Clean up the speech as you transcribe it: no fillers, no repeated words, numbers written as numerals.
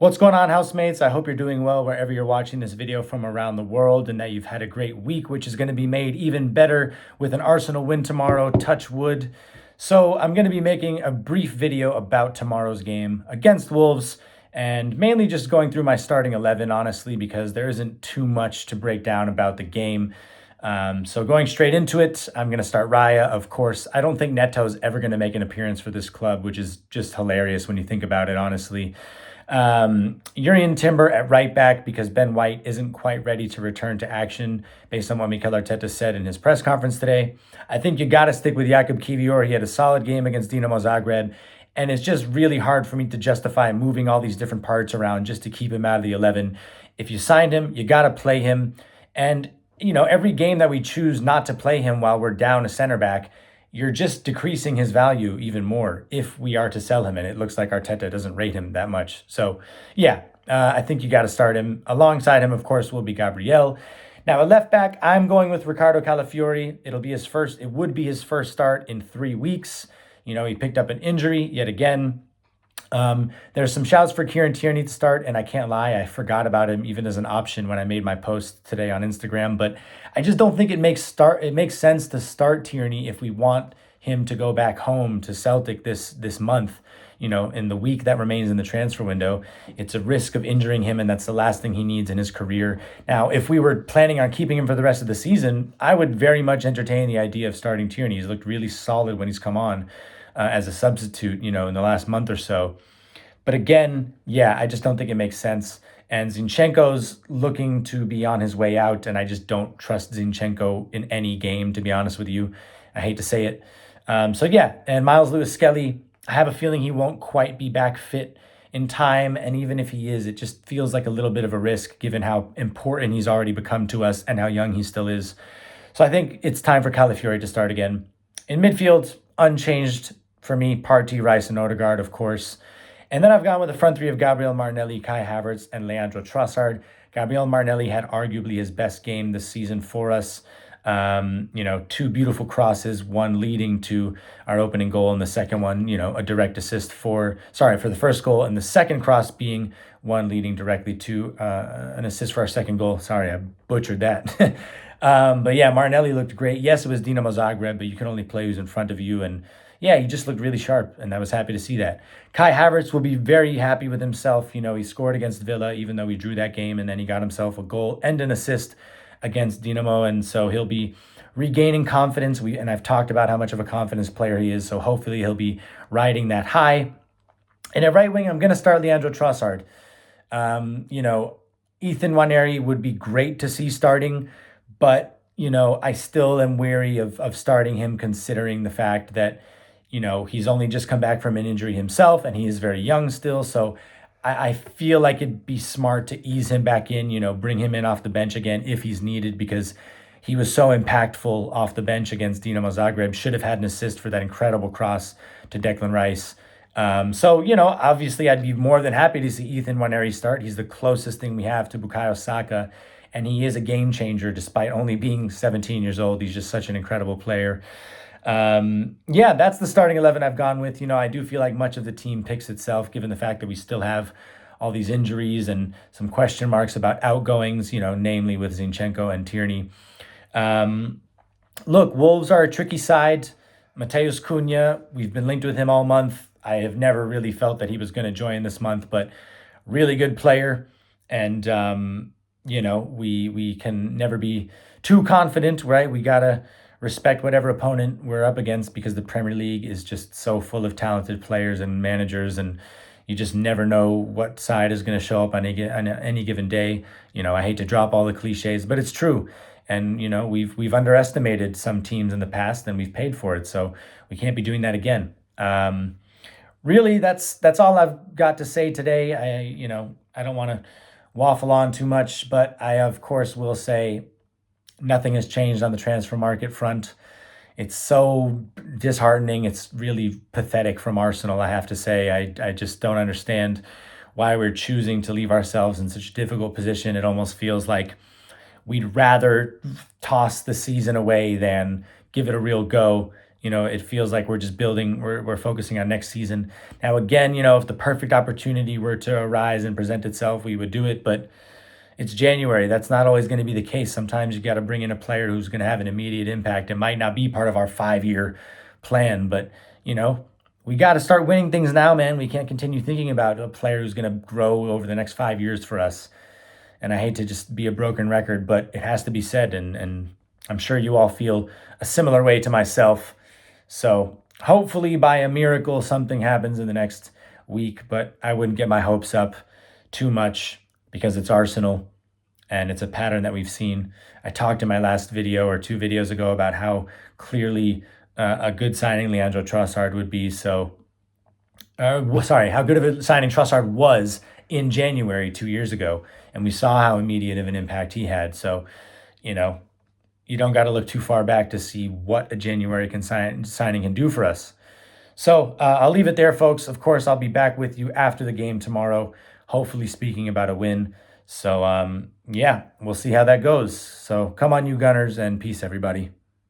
What's going on, housemates? I hope you're doing well wherever you're watching this video from around the world and that you've had a great week, which is going to be made even better with an Arsenal win tomorrow, touch wood. So I'm going to be making a brief video about tomorrow's game against Wolves and mainly just going through my starting 11, honestly, because there isn't too much to break down about the game. So going straight into it, I'm going to start Raya, of course. I don't think Neto's ever going to make an appearance for this club, which is just hilarious when you think about it, honestly. Urian Timber at right back because Ben White isn't quite ready to return to action based on what Mikel Arteta said in his press conference today. I think you got to stick with Jakub Kiwior. He had a solid game against Dinamo Zagreb, and it's just really hard for me to justify moving all these different parts around just to keep him out of the 11. If you signed him, you got to play him. And, every game that we choose not to play him while we're down a center back, you're just decreasing his value even more if we are to sell him. And it looks like Arteta doesn't rate him that much. So, yeah, I think you got to start him. Alongside him, of course, will be Gabriel. Now, at left back, I'm going with Ricardo Calafiori. It would be his first start in 3 weeks. He picked up an injury yet again. There's some shouts for Kieran Tierney to start, and I can't lie, I forgot about him even as an option when I made my post today on Instagram. But I just don't think it makes sense to start Tierney if we want him to go back home to Celtic this month. In the week that remains in the transfer window, it's a risk of injuring him, and that's the last thing he needs in his career. Now, if we were planning on keeping him for the rest of the season, I would very much entertain the idea of starting Tierney. He's looked really solid when he's come on as a substitute, in the last month or so. But again, yeah, I just don't think it makes sense. And Zinchenko's looking to be on his way out, and I just don't trust Zinchenko in any game, to be honest with you. I hate to say it. And Miles Lewis-Skelly, I have a feeling he won't quite be back fit in time. And even if he is, it just feels like a little bit of a risk given how important he's already become to us and how young he still is. So I think it's time for Calafiori to start again. In midfield, unchanged for me, Partey, Rice, and Odegaard, of course. And then I've gone with the front three of Gabriel Martinelli, Kai Havertz, and Leandro Trossard. Gabriel Martinelli had arguably his best game this season for us. Two beautiful crosses, one leading to our opening goal, and the second one, a direct assist for the first goal, and the second cross being one leading directly to an assist for our second goal. Sorry, I butchered that. But yeah, Martinelli looked great. Yes, it was Dinamo Zagreb, but you can only play who's in front of you, and yeah, he just looked really sharp, and I was happy to see that. Kai Havertz will be very happy with himself. He scored against Villa, even though he drew that game, and then he got himself a goal and an assist against Dinamo, and so he'll be regaining confidence. And I've talked about how much of a confidence player he is, so hopefully he'll be riding that high. And at right wing, I'm going to start Leandro Trossard. Ethan Nwaneri would be great to see starting, but, I still am wary of starting him considering the fact that, he's only just come back from an injury himself, and he is very young still. So I feel like it'd be smart to ease him back in, bring him in off the bench again if he's needed, because he was so impactful off the bench against Dinamo Zagreb. Should have had an assist for that incredible cross to Declan Rice. Obviously I'd be more than happy to see Ethan Nwaneri start. He's the closest thing we have to Bukayo Saka, and he is a game changer despite only being 17 years old. He's just such an incredible player. That's the starting 11 I've gone with. I do feel like much of the team picks itself, given the fact that we still have all these injuries and some question marks about outgoings, namely with Zinchenko and Tierney. Look, Wolves are a tricky side. Mateus Cunha, we've been linked with him all month. I have never really felt that he was going to join this month, but really good player. And, we can never be too confident, right? We got to respect whatever opponent we're up against, because the Premier League is just so full of talented players and managers, and you just never know what side is going to show up on any given day. I hate to drop all the cliches, but it's true. And, we've underestimated some teams in the past, and we've paid for it. So we can't be doing that again. Really, that's all I've got to say today. I don't want to waffle on too much, but I, of course, will say nothing has changed on the transfer market front. It's so disheartening. It's really pathetic from Arsenal, I have to say. I just don't understand why we're choosing to leave ourselves in such a difficult position. It almost feels like we'd rather toss the season away than give it a real go it feels like we're just building, we're focusing on next season. Now, again, if the perfect opportunity were to arise and present itself, we would do it. But it's January. That's not always going to be the case. Sometimes you got to bring in a player who's going to have an immediate impact. It might not be part of our 5-year plan, but, we got to start winning things now, man. We can't continue thinking about a player who's going to grow over the next 5 years for us. And I hate to just be a broken record, but it has to be said. And I'm sure you all feel a similar way to myself. So hopefully by a miracle, something happens in the next week, but I wouldn't get my hopes up too much because it's Arsenal and it's a pattern that we've seen. I talked in my last video or 2 videos ago about how clearly a good signing Leandro Trossard would be. So, how good of a signing Trossard was in January 2 years ago. And we saw how immediate of an impact he had. So, you don't got to look too far back to see what a January signing can do for us. So I'll leave it there, folks. Of course, I'll be back with you after the game tomorrow, hopefully speaking about a win. So, yeah, we'll see how that goes. So come on, you Gunners, and peace, everybody.